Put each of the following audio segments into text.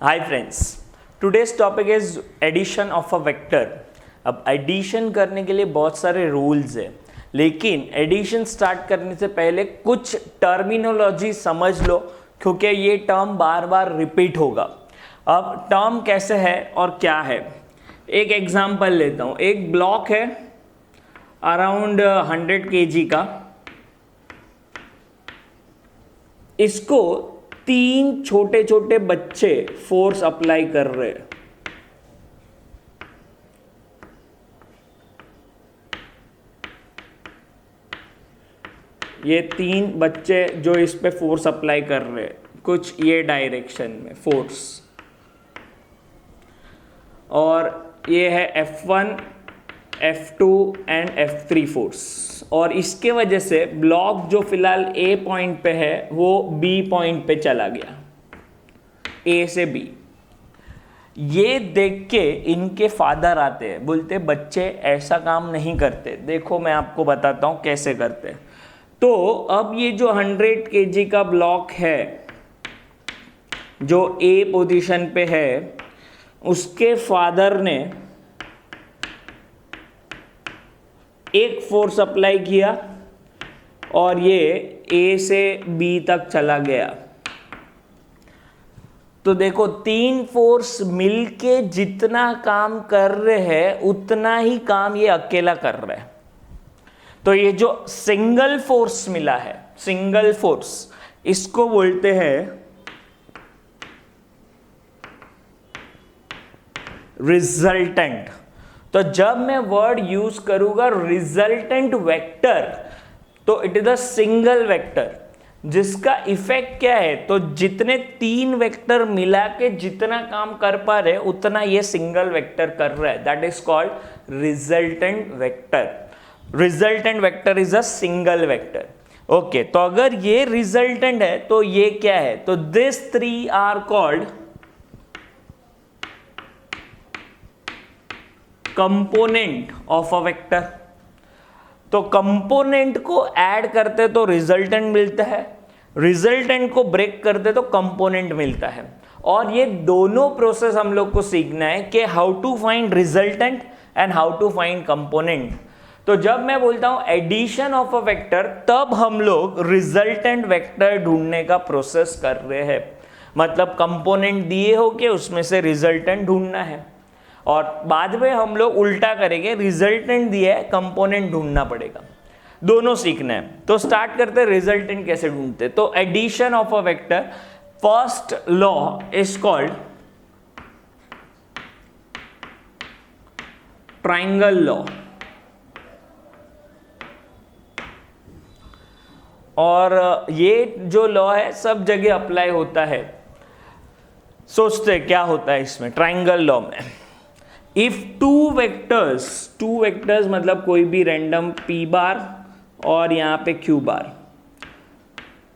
Hi friends, today's topic is addition of a vector. अब addition करने के लिए बहुत सारे रूल्स हैं, लेकिन एडिशन स्टार्ट करने से पहले कुछ टर्मिनोलॉजी समझ लो, क्योंकि ये टर्म बार बार रिपीट होगा। अब टर्म कैसे है और क्या है, एक एग्जांपल लेता हूँ। एक ब्लॉक है अराउंड 100 kg का, इसको 3 छोटे छोटे बच्चे फोर्स अप्लाई कर रहे हैं। ये 3 बच्चे जो इस पे फोर्स अप्लाई कर रहे हैं, कुछ ये डायरेक्शन में फोर्स, और ये है F1, F2 and F3 force. और इसके वजह से ब्लॉक जो फिलहाल A पॉइंट पे है वो B पॉइंट पे चला गया, A से B। ये देख के इनके फादर आते हैं, बोलते बच्चे ऐसा काम नहीं करते, देखो मैं आपको बताता हूँ कैसे करते हैं। तो अब ये जो 100 kg का ब्लॉक है जो A पोजीशन पे है, उसके फादर ने एक फोर्स अप्लाई किया और ये A से B तक चला गया। तो देखो 3 फोर्स मिलके जितना काम कर रहे हैं उतना ही काम ये अकेला कर रहा है। तो ये जो सिंगल फोर्स मिला है, सिंगल फोर्स, इसको बोलते हैं रिजल्टेंट। तो जब मैं वर्ड यूज करूंगा रिजल्टेंट वेक्टर, तो it is a single vector जिसका इफेक्ट क्या है, तो जितने 3 वेक्टर मिला के जितना काम कर पा रहे उतना ये सिंगल वेक्टर कर रहा है, that is called resultant vector. Resultant vector is a single vector. Okay, तो अगर ये रिजल्टेंट है तो ये क्या है, तो this 3 are called component of a vector. तो कंपोनेंट को ऐड करते तो रिजल्टेंट मिलता है, रिजल्टेंट को ब्रेक करते तो कंपोनेंट मिलता है। और ये दोनों प्रोसेस हम लोग को सीखना है कि how to find resultant and how to find component. तो जब मैं बोलता हूं एडिशन ऑफ अ वेक्टर, तब हम लोग रिजल्टेंट वेक्टर ढूंढने का प्रोसेस कर रहे हैं। मतलब कंपोनेंट दिए हो के उसमें से रिजल्टेंट ढूंढना है, और बाद में हम लोग उल्टा करेंगे, रिजल्टेंट दिया है कंपोनेंट ढूंढना पड़ेगा। दोनों सीखना है। तो स्टार्ट करते हैं रिजल्टेंट कैसे ढूंढते। तो addition of a vector, first law is called triangle law. और ये जो लॉ है सब जगह अप्लाई होता है। सोचते क्या होता है इसमें ट्राइंगल लॉ में, इफ टू वेक्टर्स मतलब कोई भी रैंडम P बार और यहाँ पे Q bar,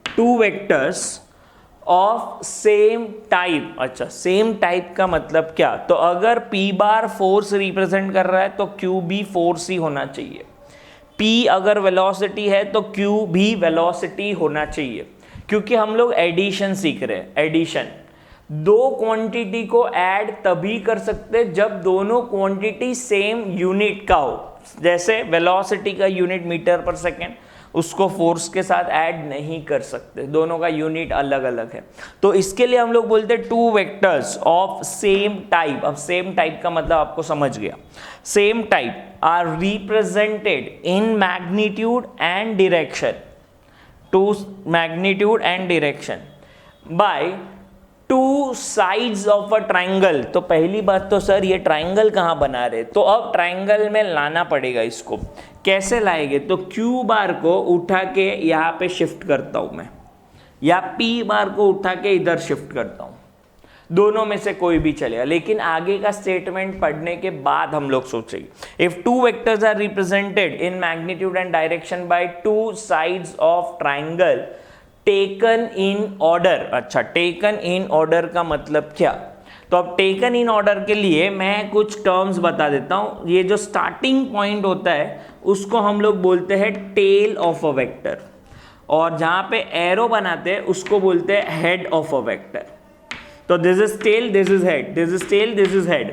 2 vectors of same type. अच्छा, सेम टाइप का मतलब क्या, तो अगर P बार फोर्स रिप्रेजेंट कर रहा है तो Q भी फोर्स ही होना चाहिए। P अगर वेलोसिटी है तो Q भी वेलोसिटी होना चाहिए, क्योंकि हम लोग एडिशन सीख रहे हैं। एडिशन, 2 क्वांटिटी को ऐड तभी कर सकते जब दोनों क्वांटिटी सेम यूनिट का हो। जैसे वेलोसिटी का यूनिट मीटर पर सेकेंड, उसको फोर्स के साथ ऐड नहीं कर सकते, दोनों का यूनिट अलग अलग है। तो इसके लिए हम लोग बोलते हैं 2 वेक्टर्स ऑफ सेम टाइप। अब सेम टाइप का मतलब आपको समझ गया। Same type are represented in magnitude and direction, 2 magnitude and direction by 2 sides of a triangle. तो पहली बात तो सर ये ट्राइंगल कहाँ बना रहे, तो अब ट्राइंगल में लाना पड़ेगा। इसको कैसे लाएंगे, तो Q बार को उठा के यहाँ पे शिफ्ट करता हूँ मैं, या P बार को उठा के इधर शिफ्ट करता हूँ, दोनों में से कोई भी चलेगा। लेकिन आगे का स्टेटमेंट पढ़ने के बाद हम लोग सोचेंगे। If 2 vectors are represented in magnitude and direction by 2 sides of triangle taken in order. अच्छा, टेकन इन ऑर्डर का मतलब क्या, तो अब टेकन इन ऑर्डर के लिए मैं कुछ टर्म्स बता देता हूं। ये जो स्टार्टिंग पॉइंट होता है उसको हम लोग बोलते हैं टेल ऑफ अ वेक्टर, और जहां पे एरो बनाते हैं उसको बोलते हैं हेड ऑफ अ वेक्टर। तो this is tail, this is head, this is tail, this is head.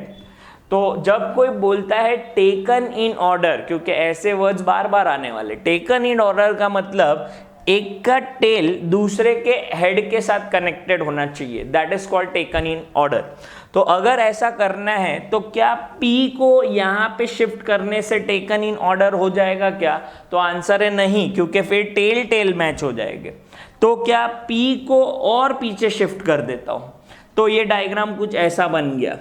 तो जब कोई बोलता है टेकन इन ऑर्डर, क्योंकि ऐसे वर्ड्स बार बार आने वाले, टेकन इन ऑर्डर का मतलब एक का टेल दूसरे के हेड के साथ कनेक्टेड होना चाहिए, that is called taken in order. तो अगर ऐसा करना है तो क्या P को यहाँ पे शिफ्ट करने से टेकन इन ऑर्डर हो जाएगा क्या? तो आंसर है नहीं, क्योंकि फिर टेल टेल मैच हो जाएंगे। तो क्या P को और पीछे शिफ्ट कर देता हूं, तो ये डायग्राम कुछ ऐसा बन गया,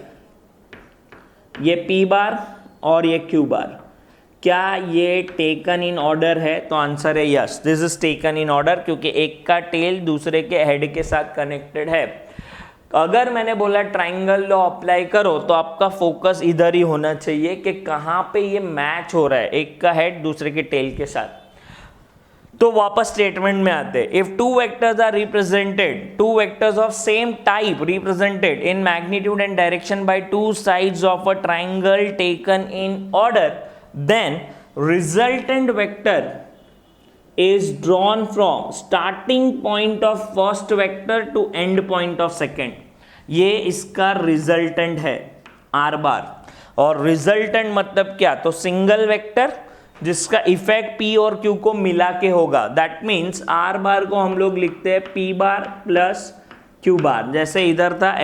ये P बार और ये Q बार। क्या ये टेकन इन ऑर्डर है? तो आंसर है yes, this is taken in order, क्योंकि एक का टेल दूसरे के हेड के साथ कनेक्टेड है। अगर मैंने बोला ट्राइंगल लॉ अप्लाई करो, तो आपका फोकस इधर ही होना चाहिए कि कहाँ पे ये मैच हो रहा है, एक का हेड दूसरे के टेल के साथ। तो वापस स्टेटमेंट में आते हैं, if two vectors are represented, two vectors of same type represented in magnitude and direction by two sides of a triangle taken in order, then resultant vector is drawn from starting point of first vector to end point of second। ये इसका resultant है R बार। और resultant मतलब क्या? तो single vector जिसका effect P और Q को मिला के होगा, दैट मीन्स R बार को हम लोग लिखते हैं P bar plus Q bar. जैसे इधर था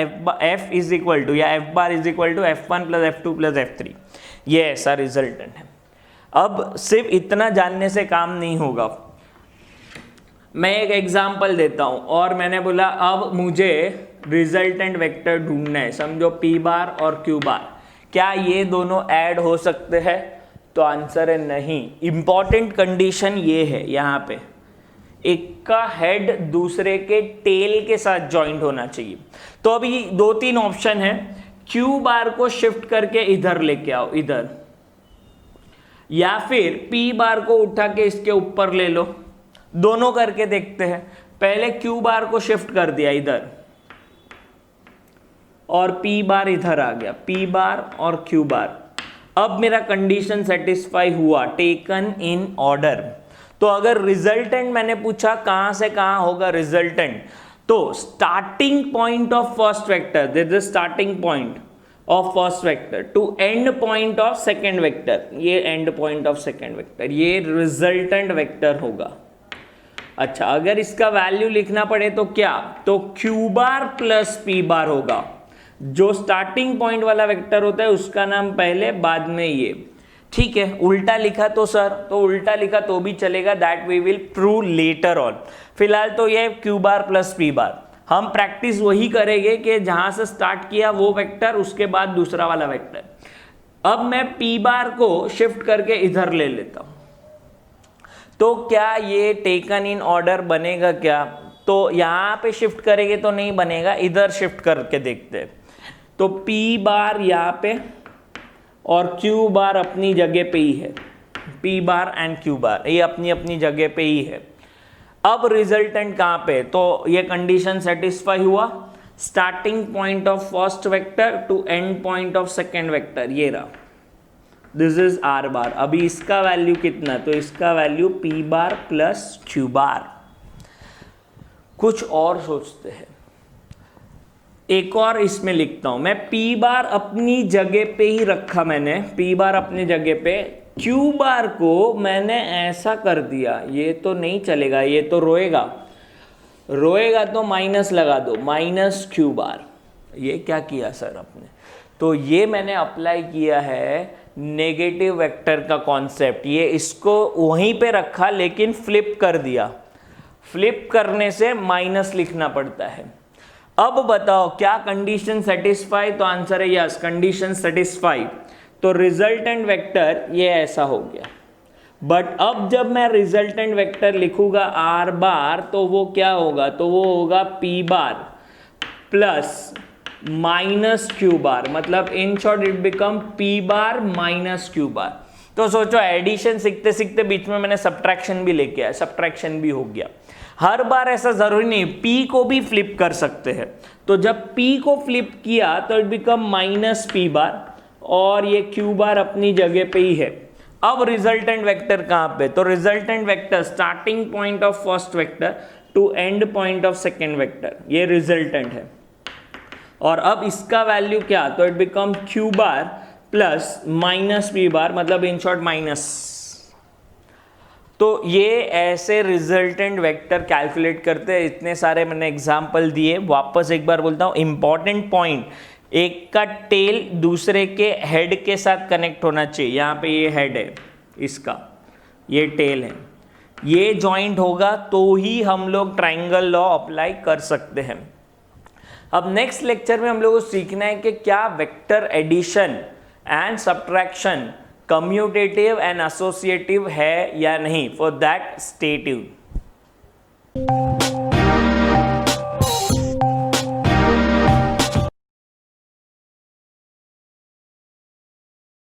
F इज इक्वल टू, या F bar is equal to F1 plus F2 plus F3, ये ऐसा रिजल्टेंट है। अब सिर्फ इतना जानने से काम नहीं होगा। मैं एक एग्जांपल देता हूं, और मैंने बोला अब मुझे रिजल्टेंट वेक्टर ढूंढना है, समझो P बार और Q बार, क्या ये दोनों ऐड हो सकते हैं? तो आंसर है नहीं। इंपॉर्टेंट कंडीशन ये है, यहाँ पे एक का हेड दूसरे के टेल के साथ जॉइंट होना चाहिए। तो अभी दो तीन ऑप्शन है, Q बार को शिफ्ट करके इधर लेके आओ, इधर, या फिर P बार को उठा के इसके ऊपर ले लो, दोनों करके देखते हैं। पहले Q बार को शिफ्ट कर दिया इधर, और P बार इधर आ गया, P बार और Q बार। अब मेरा कंडीशन सेटिस्फाई हुआ, टेकन इन ऑर्डर। तो अगर रिजल्टेंट मैंने पूछा कहां से कहां होगा रिजल्टेंट, तो starting point of first vector, this is starting point of first vector to end point of second vector, ये end point of second vector, ये रिजल्टेंट वेक्टर होगा। अच्छा, अगर इसका वैल्यू लिखना पड़े तो क्या? तो Q बार प्लस P बार होगा। जो स्टार्टिंग पॉइंट वाला वेक्टर होता है उसका नाम पहले, बाद में ये। ठीक है, उल्टा लिखा तो सर, तो उल्टा लिखा तो भी चलेगा, that we will prove later on. फिलहाल तो ये Q bar plus P bar. हम प्रैक्टिस वही करेंगे कि जहां से स्टार्ट किया वो वेक्टर, उसके बाद दूसरा वाला वेक्टर। अब मैं P बार को शिफ्ट करके इधर ले लेता हूं, तो क्या ये टेकन इन ऑर्डर बनेगा क्या? तो यहां पे शिफ्ट करेंगे तो नहीं बनेगा, इधर शिफ्ट करके देखते हैं। तो P बार यहां पे और Q बार अपनी जगह पे ही है, P बार एंड Q बार ये अपनी अपनी जगह पे ही है। अब रिजल्टेंट कहां पे? तो ये कंडीशन सेटिस्फाई हुआ, starting point of first vector to end point of second vector, ये रहा, दिस इज R बार। अभी इसका वैल्यू कितना? तो इसका value P bar plus Q बार। कुछ और सोचते हैं, एक और इसमें लिखता हूं मैं, P बार अपनी जगह पे ही रखा मैंने, P बार अपनी जगह पे, Q बार को मैंने ऐसा कर दिया, ये तो नहीं चलेगा, ये तो रोएगा, रोएगा तो माइनस लगा दो, माइनस Q बार। ये क्या किया सर आपने? तो ये मैंने अप्लाई किया है नेगेटिव वेक्टर का कॉन्सेप्ट, ये इसको वहीं पे रखा लेकिन फ्लिप कर दिया। फ्लिप करने से माइनस लिखना पड़ता है। अब बताओ क्या कंडीशन सेटिस्फाई? तो आंसर है यस, कंडीशन सेटिस्फाई। तो रिजल्टेंट वेक्टर ये ऐसा हो गया। बट अब जब मैं रिजल्टेंट वेक्टर लिखूंगा R बार, तो वो क्या होगा? तो वो होगा P bar plus minus Q बार, मतलब in short it become P bar minus Q बार। तो सोचो एडिशन सीखते सीखते बीच में मैंने सब्ट्रैक्शन भी लेके आया, सब्ट्रैक्शन भी हो गया। हर बार ऐसा जरूरी नहीं, P को भी फ्लिप कर सकते हैं। तो जब P को फ्लिप किया तो इट बिकम माइनस P बार, और ये Q बार अपनी जगह पे ही है। अब रिजल्टेंट वेक्टर कहां पे? तो resultant vector starting point of first vector to end point of second vector, ये रिजल्टेंट है। और अब इसका वैल्यू क्या, तो it become Q bar plus minus P bar, मतलब इन शॉर्ट माइनस। तो ये ऐसे रिजल्टेंट वेक्टर कैलकुलेट करते हैं। इतने सारे मैंने एग्जाम्पल दिए, वापस एक बार बोलता हूँ, इंपॉर्टेंट पॉइंट, एक का टेल दूसरे के हेड के साथ कनेक्ट होना चाहिए। यहाँ पे ये हेड है इसका, ये टेल है, ये जॉइंट होगा तो ही हम लोग ट्राइंगल लॉ अप्लाई कर सकते हैं। अब नेक्स्ट लेक्चर में हम लोगों को सीखना है कि क्या vector addition and subtraction commutative and associative है या नहीं। For that stay tuned.